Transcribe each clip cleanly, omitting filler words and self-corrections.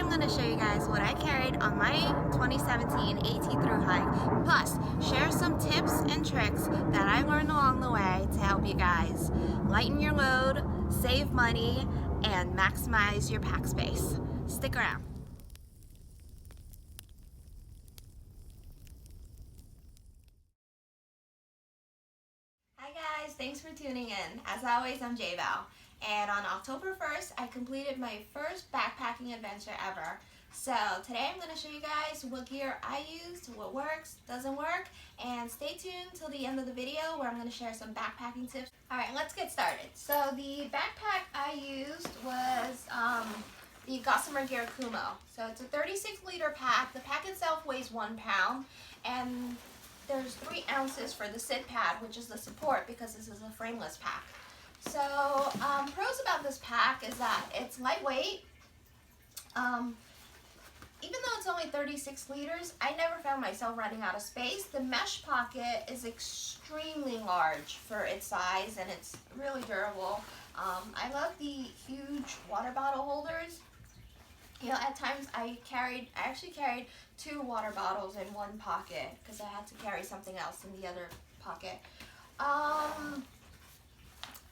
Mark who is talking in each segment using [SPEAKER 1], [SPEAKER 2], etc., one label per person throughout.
[SPEAKER 1] I'm going to show you guys what I carried on my 2017 AT Thru hike, plus share some tips and tricks that I learned along the way to help you guys lighten your load, save money, and maximize your pack space. Stick around. Hi guys, thanks for tuning in. As always, I'm J-Val, and on October 1st, I completed my first backpacking adventure ever. So today I'm going to show you guys what gear I used, what works, doesn't work, and stay tuned till the end of the video where I'm going to share some backpacking tips. Alright, let's get started. So the backpack I used was the Gossamer Gear Kumo. So it's a 36-liter pack. The pack itself weighs 1 pound, and there's 3 ounces for the sit pad, which is the support because this is a frameless pack. So pros about this pack is that it's lightweight. Even though it's only 36 liters, I never found myself running out of space. The mesh pocket is extremely large for its size, and it's really durable. I love the huge water bottle holders. You know, at times I actually carried 2 water bottles in one pocket because I had to carry something else in the other pocket.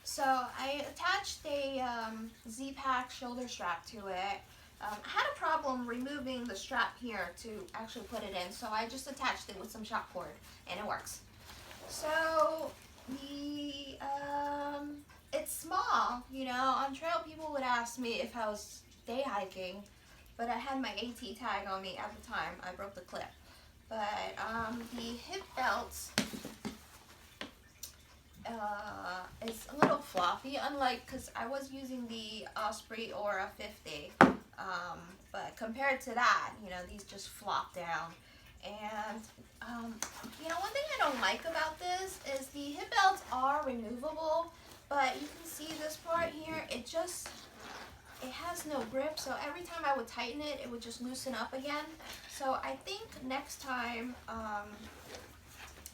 [SPEAKER 1] So I attached a Z-Pack shoulder strap to it. I had a problem removing the strap here to actually put it in, so I just attached it with some shop cord, and it works. So the it's small. You know, on trail people would ask me if I was day hiking, but I had my AT tag on me at the time. I broke the clip. But the hip belt is a little floppy, unlike, because I was using the Osprey or a 50. But compared to that, you know, these just flop down. And, you know, one thing I don't like about this is the hip belts are removable, but you can see this part here, it has no grip, so every time I would tighten it, it would just loosen up again. So I think next time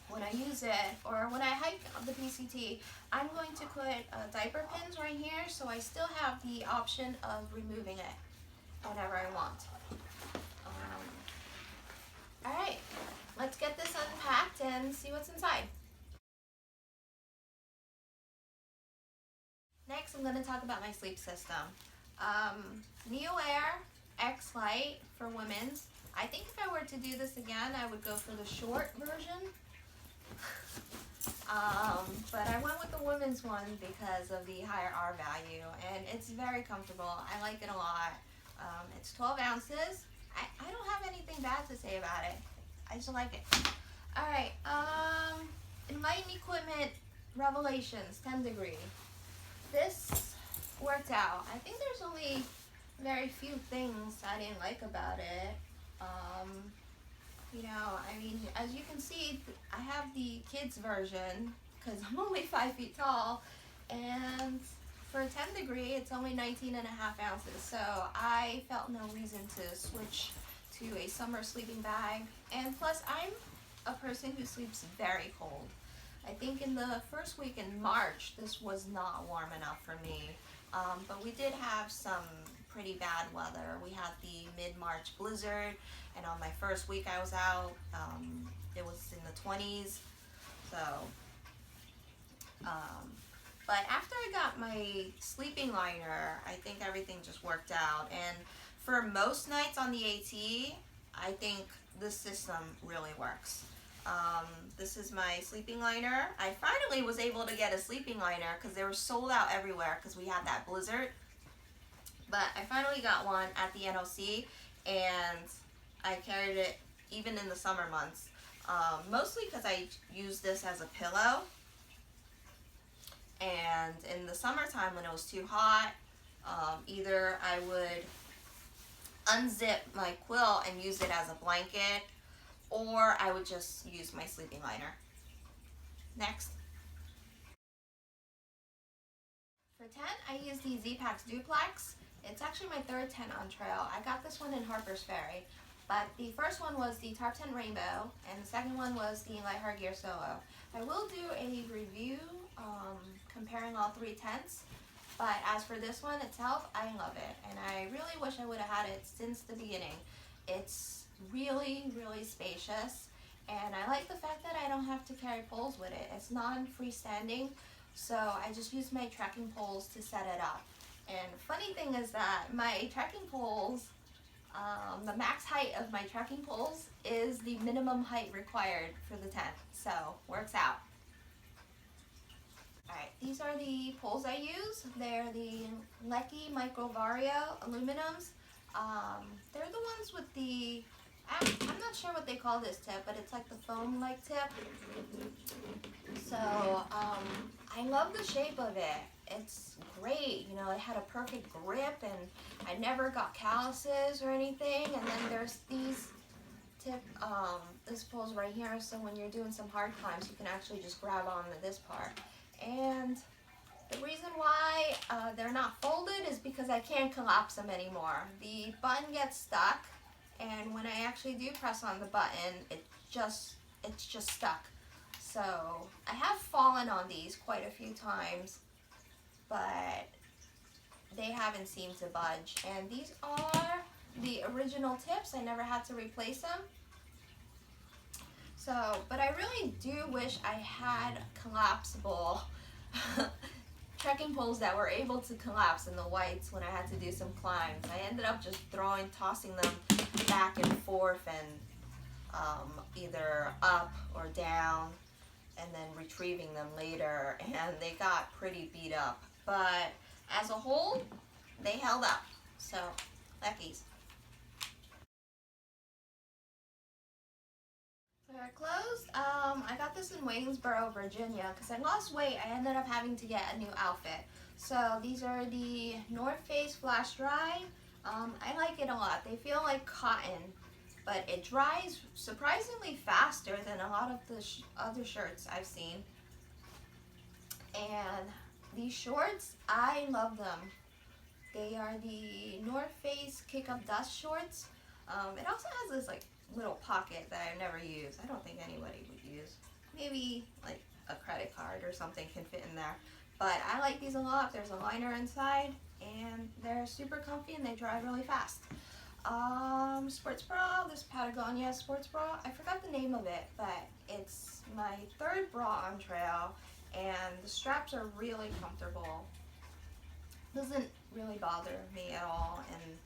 [SPEAKER 1] when I use it, or when I hike the PCT, I'm going to put diaper pins right here, so I still have the option of removing it whenever I want. Alright, let's get this unpacked and see what's inside. Next, I'm going to talk about my sleep system. NeoAir X Lite for women's. I think if I were to do this again, I would go for the short version. But I went with the women's one because of the higher R value, and it's very comfortable. I like it a lot. It's 12 ounces. I don't have anything bad to say about it. I just like it. Alright, Enlighten Equipment Revelations 10 degree. This worked out. I think there's only very few things I didn't like about it. You know, I mean, as you can see, I have the kids version because I'm only 5 feet tall, and for a 10 degree, it's only 19.5 ounces. So I felt no reason to switch to a summer sleeping bag. And plus, I'm a person who sleeps very cold. I think in the first week in March, this was not warm enough for me. But we did have some pretty bad weather. We had the mid-March blizzard, and on my first week I was out, it was in the 20s. So, but after I got my sleeping liner, I think everything just worked out. And for most nights on the AT, I think this system really works. This is my sleeping liner. I finally was able to get a sleeping liner because they were sold out everywhere because we had that blizzard. But I finally got one at the NOC, and I carried it even in the summer months. Mostly because I use this as a pillow. And in the summertime when it was too hot, either I would unzip my quilt and use it as a blanket, or I would just use my sleeping liner. Next. For tent, I use the Z-Pack's Duplex. It's actually my 3rd tent on trail. I got this one in Harper's Ferry, but the first one was the Tarp Tent Rainbow, and the second one was the Lightheart Gear Solo. I will do a review comparing all 3 tents, But as for this one itself, I love it, and I really wish I would have had it since the beginning. It's really, really spacious, and I like the fact that I don't have to carry poles with it. It's non-freestanding, so I just use my trekking poles to set it up. And funny thing is that my trekking poles, the max height of my trekking poles is the minimum height required for the tent, so works out. Alright, these are the poles I use. They're the Lecky Micro Vario aluminums. They're the ones with the, I'm not sure what they call this tip, but it's like the foam-like tip. So, I love the shape of it. It's great, you know, it had a perfect grip, and I never got calluses or anything. And then there's these this pole's right here, so when you're doing some hard climbs, you can actually just grab onto this part. And the reason why they're not folded is because I can't collapse them anymore. The button gets stuck, and when I actually do press on the button, it's just stuck. So I have fallen on these quite a few times, but they haven't seemed to budge. And these are the original tips. I never had to replace them. So, but I really do wish I had collapsible trekking poles that were able to collapse in the whites when I had to do some climbs. I ended up just tossing them back and forth, and either up or down, and then retrieving them later, and they got pretty beat up. But as a whole, they held up. So, Leckies. For our clothes, I got this in Waynesboro, Virginia, because I lost weight. I ended up having to get a new outfit. So these are the North Face Flash Dry. I like it a lot. They feel like cotton, but it dries surprisingly faster than a lot of the other shirts I've seen. And these shorts, I love them. They are the North Face Kick Up Dust shorts. It also has this like little pocket that I never use. I don't think anybody would use. Maybe like a credit card or something can fit in there. But I like these a lot. There's a liner inside, and they're super comfy, and they dry really fast. Sports bra, this Patagonia sports bra. I forgot the name of it, but it's my third bra on trail, and the straps are really comfortable. Doesn't really bother me at all, and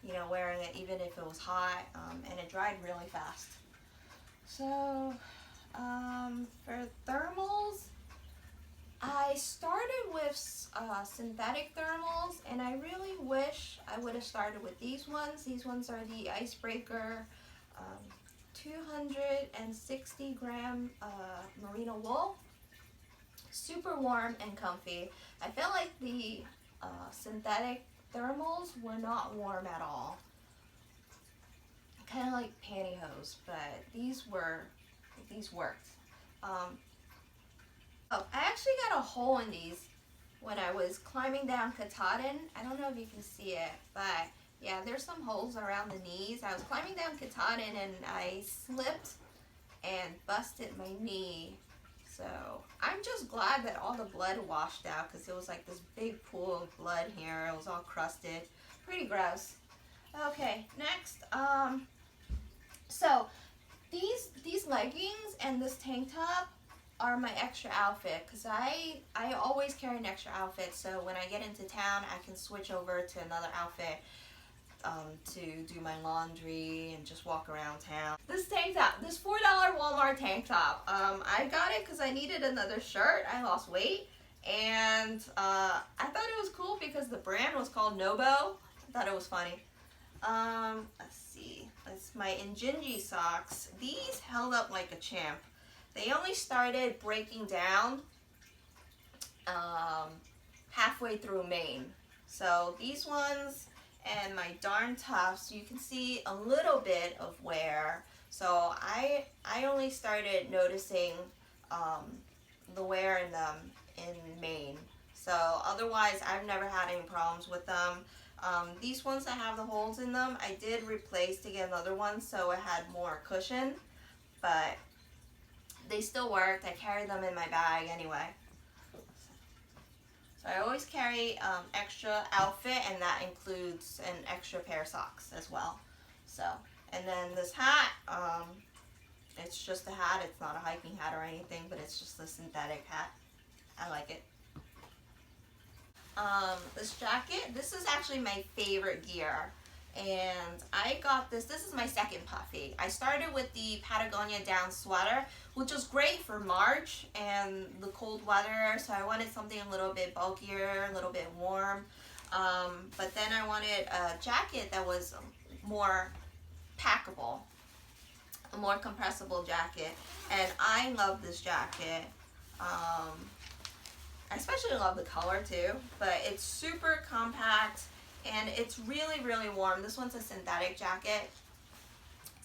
[SPEAKER 1] you know, wearing it even if it was hot, and it dried really fast. So for thermals, I started with synthetic thermals, and I really wish I would have started with these ones. These ones are the Icebreaker 260 gram merino wool. Super warm and comfy. I felt like the synthetic thermals were not warm at all. Kind of like pantyhose, but these worked. Oh, I actually got a hole in these when I was climbing down Katahdin. I don't know if you can see it, but yeah, there's some holes around the knees. I was climbing down Katahdin, and I slipped and busted my knee. So I'm just glad that all the blood washed out, because it was like this big pool of blood here. It was all crusted. Pretty gross. Okay, next. So these leggings and this tank top are my extra outfit, because I always carry an extra outfit, so when I get into town I can switch over to another outfit to do my laundry and just walk around town. This tank top, this $4 Walmart tank top, I got it because I needed another shirt. I lost weight, and I thought it was cool because the brand was called Nobo. I thought it was funny. Let's see, it's my Injinji socks. These held up like a champ. They only started breaking down halfway through Maine. So these ones and my Darn Toughs, you can see a little bit of wear. So I only started noticing the wear in them in Maine. So otherwise, I've never had any problems with them. These ones that have the holes in them, I did replace to get another one so it had more cushion, but they still worked. I carried them in my bag anyway. So I always carry extra outfit, and that includes an extra pair of socks as well. So, and then this hat, it's just a hat. It's not a hiking hat or anything, but it's just a synthetic hat. I like it. This jacket, this is actually my favorite gear. And I got this is my second puffy. I started with the Patagonia down sweater, which was great for March and the cold weather, so I wanted something a little bit bulkier, a little bit warm. But then I wanted a jacket that was more packable, a more compressible jacket, and I love this jacket. I especially love the color too, but it's super compact and it's really, really warm. This one's a synthetic jacket,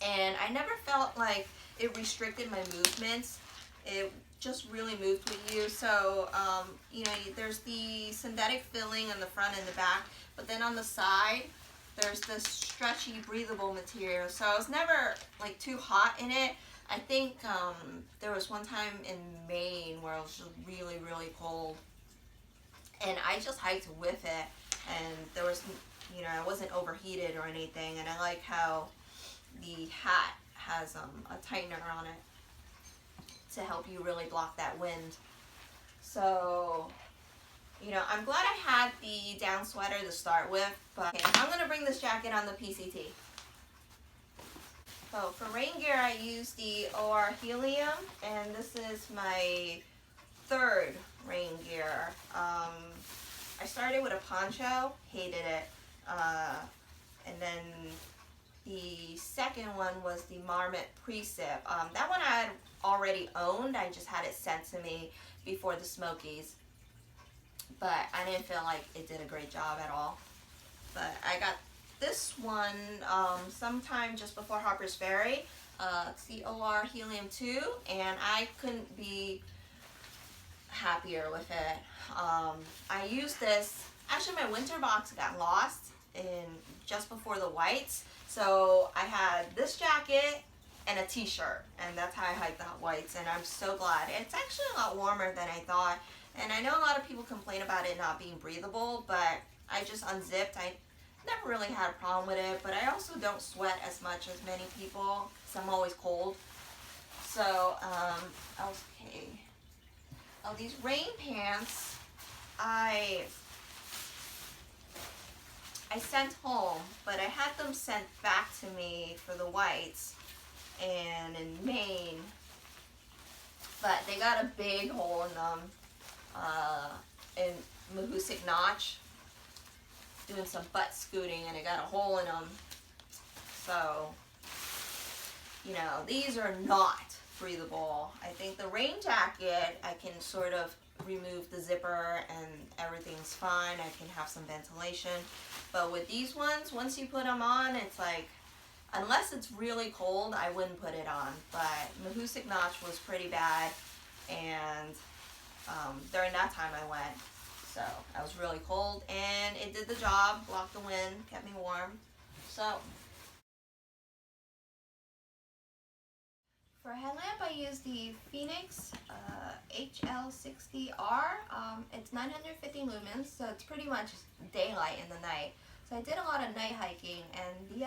[SPEAKER 1] and I never felt like it restricted my movements. It just really moved with you. So, you know, there's the synthetic filling on the front and the back, but then on the side, there's this stretchy, breathable material. So I was never like too hot in it. I think there was one time in Maine where it was just really, really cold, and I just hiked with it, and there was, you know, I wasn't overheated or anything, and I like how the hat has a tightener on it to help you really block that wind. So, you know, I'm glad I had the down sweater to start with, but okay, I'm going to bring this jacket on the PCT. So for rain gear, I use the OR Helium, and this is my third rain gear. I started with a poncho, hated it, and then the second one was the Marmot Precip. That one I had already owned, I just had it sent to me before the Smokies, but I didn't feel like it did a great job at all. But I got this one sometime just before Harper's Ferry. It's the OR Helium 2, and I couldn't be happier with it. I used this, actually my winter box got lost just before the whites, so I had this jacket and a t-shirt, and that's how I hiked the whites, and I'm so glad. It's actually a lot warmer than I thought, and I know a lot of people complain about it not being breathable, but I just unzipped. I never really had a problem with it, but I also don't sweat as much as many people because I'm always cold. So, okay. Oh, these rain pants, I sent home, but I had them sent back to me for the whites and in Maine, but they got a big hole in them, in Mahoosic Notch, doing some butt scooting, and it got a hole in them. So, you know, these are not breathable. I think the rain jacket, I can sort of remove the zipper and everything's fine. I can have some ventilation. But with these ones, once you put them on, it's like, unless it's really cold, I wouldn't put it on. But Mahoosic Notch was pretty bad, and during that time I went. So I was really cold, and it did the job, blocked the wind, kept me warm. So for a headlamp, I use the Phoenix HL60R. It's 950 lumens, so it's pretty much daylight in the night. So I did a lot of night hiking, and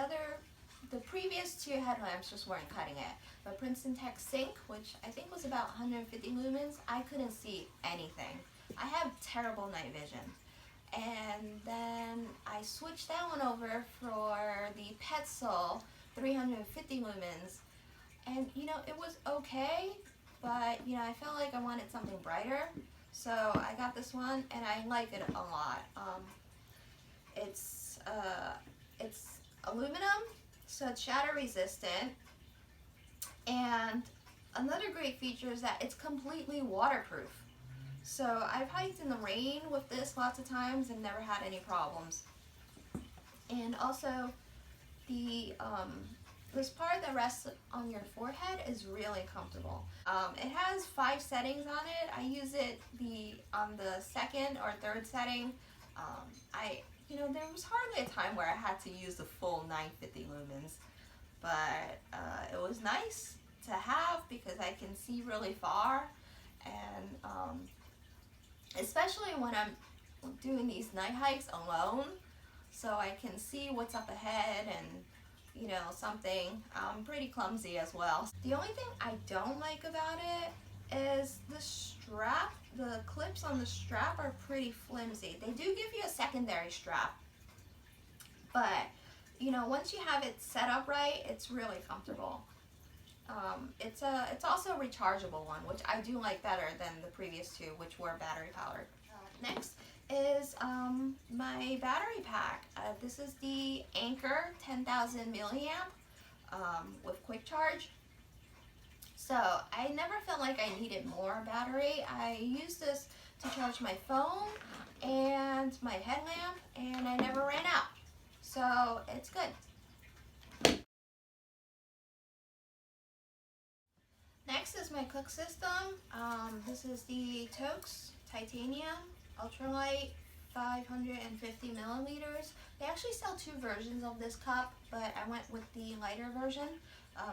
[SPEAKER 1] the previous two headlamps just weren't cutting it. The Princeton Tech Sync, which I think was about 150 lumens, I couldn't see anything. I have terrible night vision. And then I switched that one over for the Petzl 350 lumens. And, you know, it was okay, but, you know, I felt like I wanted something brighter. So I got this one, and I like it a lot. It's aluminum, so it's shatter resistant. And another great feature is that it's completely waterproof. So I've hiked in the rain with this lots of times and never had any problems. And also, this part that rests on your forehead is really comfortable. It has 5 settings on it. I use it on the second or third setting. There was hardly a time where I had to use the full 950 lumens, but it was nice to have because I can see really far, and especially when I'm doing these night hikes alone, so I can see what's up ahead and, you know, something. I'm pretty clumsy as well. The only thing I don't like about it is the strap. The clips on the strap are pretty flimsy. They do give you a secondary strap, but you know, once you have it set up right, it's really comfortable. It's also a rechargeable one, which I do like better than the previous two, which were battery powered. Next is my battery pack. This is the Anchor 10,000 milliamp with quick charge. So I never felt like I needed more battery. I use this to charge my phone and my headlamp, and I never ran out. So it's good. Next is my cook system. This is the Toaks Titanium Ultralight 550 milliliters. They actually sell two versions of this cup, but I went with the lighter version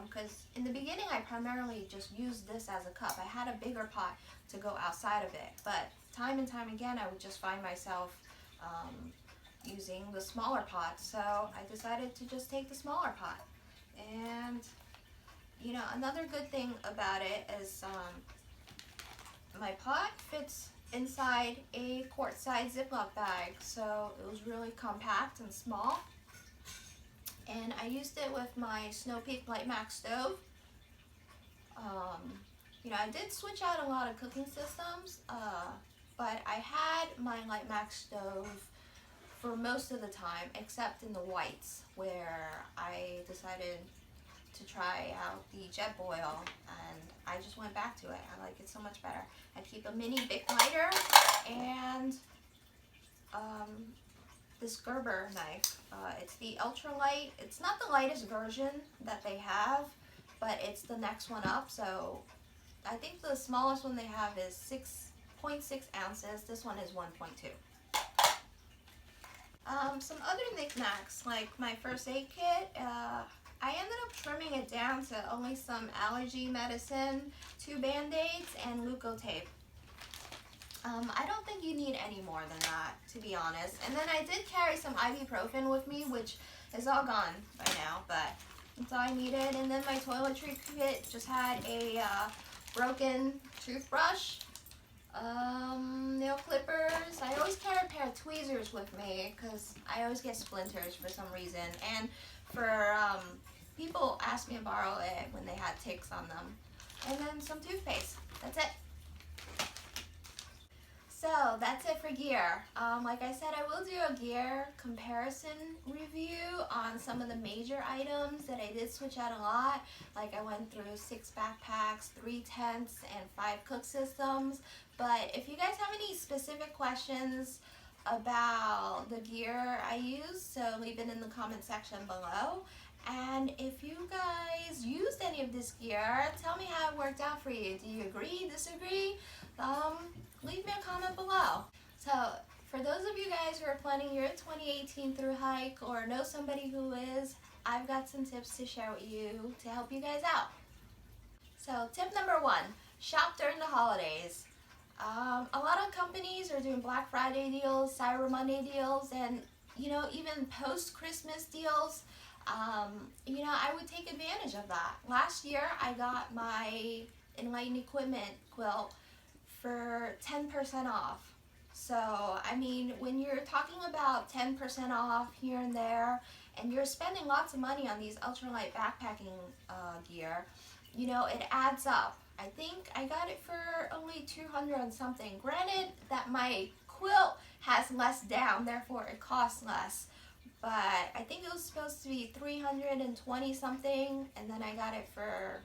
[SPEAKER 1] because in the beginning I primarily just used this as a cup. I had a bigger pot to go outside of it, but time and time again I would just find myself using the smaller pot, so I decided to just take the smaller pot. And you know, another good thing about it is my pot fits inside a quart-size Ziploc bag, so it was really compact and small. And I used it with my Snow Peak Light Max stove. You know, I did switch out a lot of cooking systems, but I had my Light Max stove for most of the time, except in the whites, where I decided to try out the jet boil, and I just went back to it. I like it so much better. I keep a mini Bic lighter and this Gerber knife. It's the Ultralight. It's not the lightest version that they have, but it's the next one up. So I think the smallest one they have is 6.6 ounces. This one is 1.2. Some other knickknacks, like my first aid kit. I ended up trimming it down to only some allergy medicine, 2 Band-Aids, and Leukotape. I don't think you need any more than that, to be honest. And then I did carry some ibuprofen with me, which is all gone by now, but that's all I needed. And then my toiletry kit just had a broken toothbrush, nail clippers. I always carry a pair of tweezers with me because I always get splinters for some reason. And for people asked me to borrow it when they had ticks on them. And then some toothpaste. That's it. So that's it for gear. Like I said, I will do a gear comparison review on some of the major items that I did switch out a lot. Like I went through 6 backpacks, 3 tents, and 5 cook systems. But if you guys have any specific questions about the gear I use, so leave it in the comment section below. And if you guys used any of this gear, tell me how it worked out for you. Do you agree, disagree? Leave me a comment below. So for those of you guys who are planning your 2018 through hike or know somebody who is, I've got some tips to share with you to help you guys out. So tip number 1, shop during the holidays. A lot of companies are doing Black Friday deals, Cyber Monday deals, and you know, even post-Christmas deals. You know, I would take advantage of that. Last year I got my Enlightened Equipment quilt for 10% off. So I mean, when you're talking about 10% off here and there, and you're spending lots of money on these ultralight backpacking gear, you know, it adds up. I think I got it for only 200 and something. Granted that my quilt has less down, therefore it costs less. But I think it was supposed to be 320 something, and then I got it for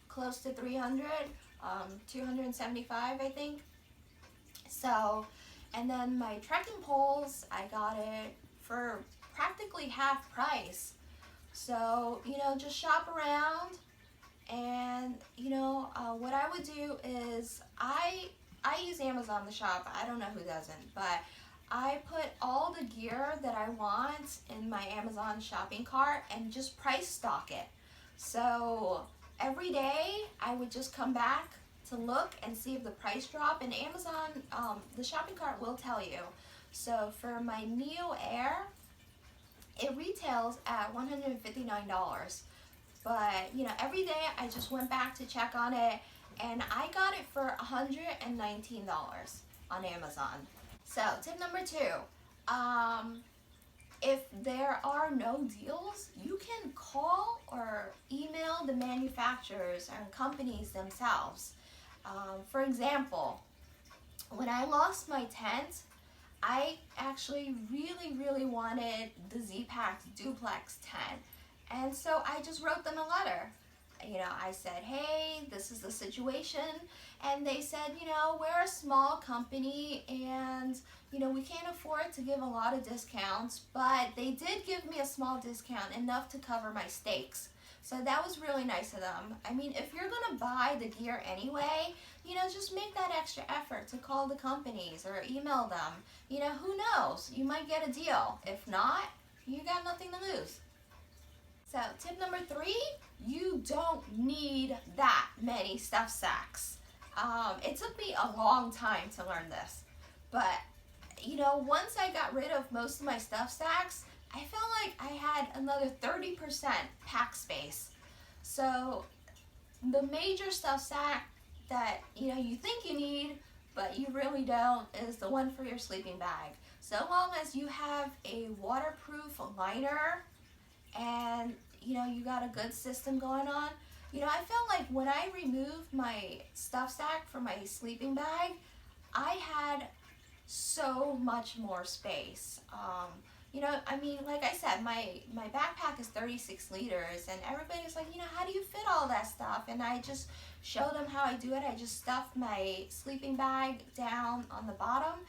[SPEAKER 1] close to 300, 275 I think. So, and then my trekking poles, I got it for practically half price. So, you know, just shop around. And you know, what I would do is I use Amazon to shop. I don't know who doesn't, but I put all the gear that I want in my Amazon shopping cart and just price stock it. So every day I would just come back to look and see if the price drop. And Amazon, the shopping cart will tell you. So for my Neo Air, it retails at $159. But you know, every day I just went back to check on it, and I got it for $119 on Amazon. So tip number 2, if there are no deals, you can call or email the manufacturers and companies themselves. For example, when I lost my tent, I actually really wanted the Z-Pack Duplex tent. And so I just wrote them a letter. You know, I said, hey, this is the situation. And they said, you know, we're a small company and, you know, we can't afford to give a lot of discounts, but they did give me a small discount, enough to cover my stakes. So that was really nice of them. I mean, if you're gonna buy the gear anyway, you know, just make that extra effort to call the companies or email them. You know, who knows? You might get a deal. If not, you got nothing to lose. So tip number 3, you don't need that many stuff sacks. It took me a long time to learn this, but you know, once I got rid of most of my stuff sacks, I felt like I had another 30% pack space. So the major stuff sack that you know you think you need, but you really don't, is the one for your sleeping bag. So long as you have a waterproof liner and you know you got a good system going on. You know, I felt like when I removed my stuff sack from my sleeping bag, I had so much more space. You know, I mean, like I said, my backpack is 36 liters, and everybody's like, you know, how do you fit all that stuff? And I just show them how I do it. I just stuff my sleeping bag down on the bottom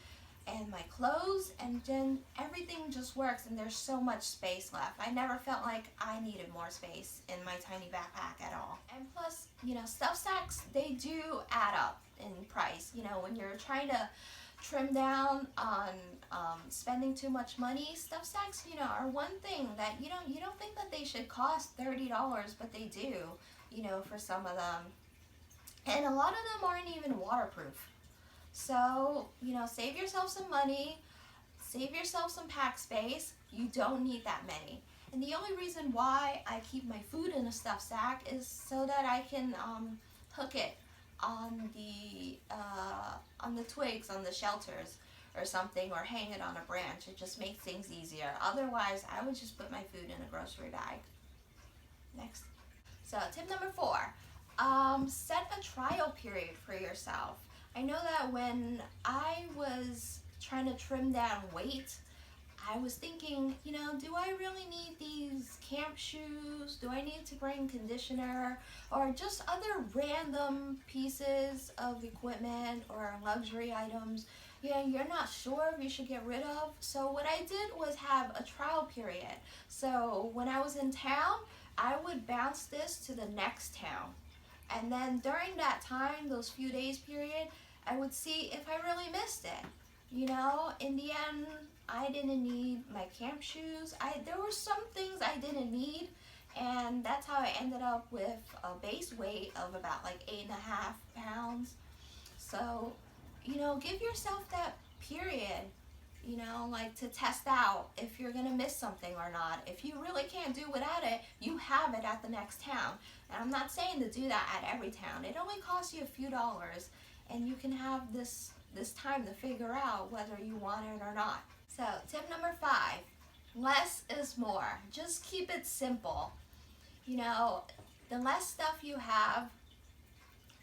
[SPEAKER 1] and my clothes, and then everything just works, and there's so much space left. I never felt like I needed more space in my tiny backpack at all. And plus, you know, stuff sacks, they do add up in price. You know, when you're trying to trim down on spending too much money, stuff sacks, you know, are one thing that you don't think that they should cost $30, but they do, you know, for some of them. And a lot of them aren't even waterproof. So, you know, save yourself some money, save yourself some pack space. You don't need that many. And the only reason why I keep my food in a stuff sack is so that I can hook it on the twigs on the shelters or something, or hang it on a branch. It just makes things easier. Otherwise, I would just put my food in a grocery bag. Next. So tip number 4, set a trial period for yourself. I know that when I was trying to trim down weight, I was thinking, you know, do I really need these camp shoes? Do I need to bring conditioner or just other random pieces of equipment or luxury items? You know, you're not sure if you should get rid of. So what I did was have a trial period. So when I was in town, I would bounce this to the next town. And then during that time, those few days period, I would see if I really missed it. You know, in the end, I didn't need my camp shoes. There were some things I didn't need, and that's how I ended up with a base weight of about like 8.5 pounds. So, you know, give yourself that period, you know, like to test out if you're gonna miss something or not. If you really can't do without it, you have it at the next town. And I'm not saying to do that at every town. It only costs you a few dollars, and you can have this time to figure out whether you want it or not. So tip number 5, less is more. Just keep it simple. You know, the less stuff you have,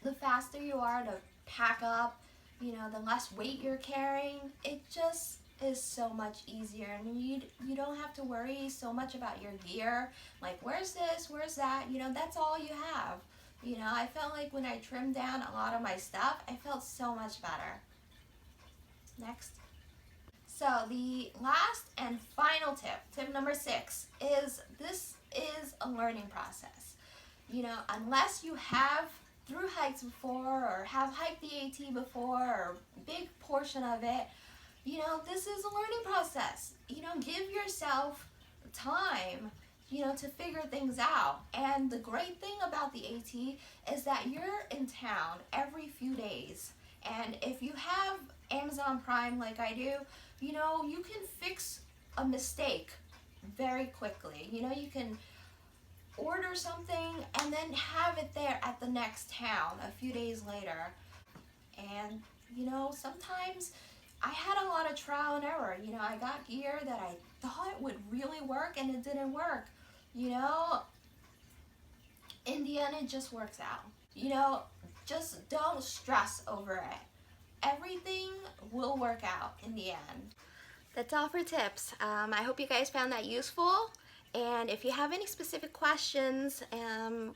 [SPEAKER 1] the faster you are to pack up, you know, the less weight you're carrying. It just is so much easier, and you don't have to worry so much about your gear, like where's this, where's that, you know, that's all you have. You know, I felt like when I trimmed down a lot of my stuff, I felt so much better. Next. So the last and final tip number 6, is this is a learning process. You know, unless you have through hikes before or have hiked the AT before or a big portion of it, you know, this is a learning process. You know, give yourself time you know, to figure things out. And the great thing about the AT is that you're in town every few days. And if you have Amazon Prime like I do, you know, you can fix a mistake very quickly. You know, you can order something and then have it there at the next town a few days later. And, you know, sometimes I had a lot of trial and error. You know, I got gear that I thought would really work and it didn't work. You know, in the end, it just works out. You know, just don't stress over it. Everything will work out in the end. That's all for tips. I hope you guys found that useful. And if you have any specific questions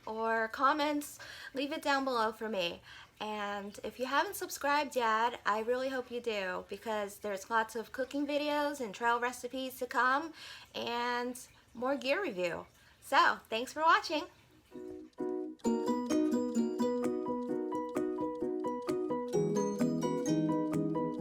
[SPEAKER 1] or comments, leave it down below for me. And if you haven't subscribed yet, I really hope you do, because there's lots of cooking videos and trail recipes to come and more gear review. So, thanks for watching.